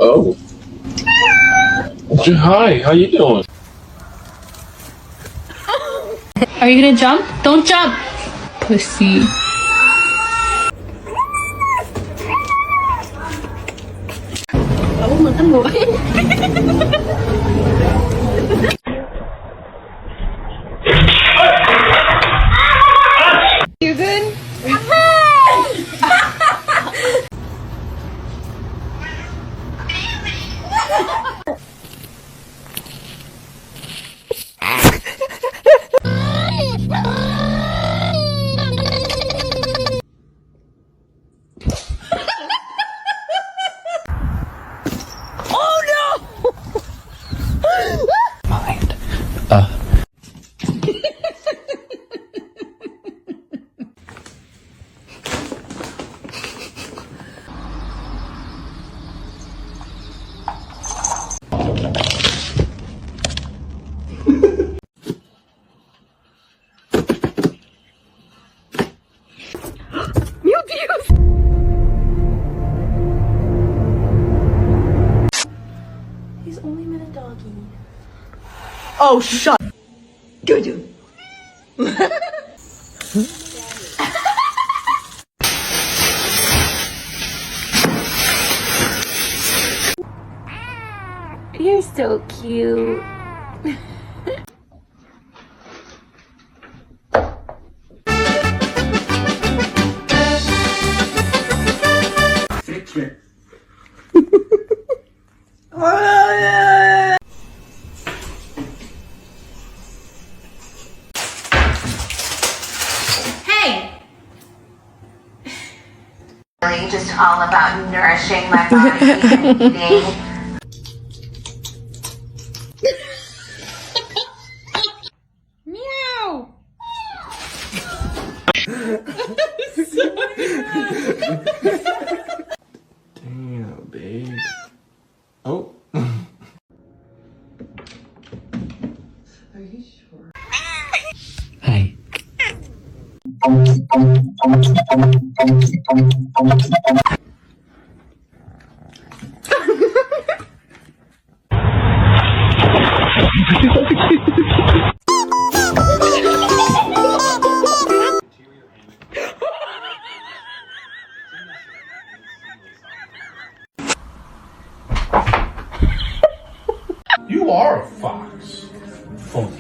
Oh. Hi, how you doing? Are you gonna jump? Don't jump! Pussy. Oh, makan mo ba? You good? Mind. He's only been a doggy. Oh, shut. Doo-doo. You're so cute. Really just all about nourishing my body and eating. Meow! Damn, babe. Oh. Are you sure? Hey. You are a fox. Phonk.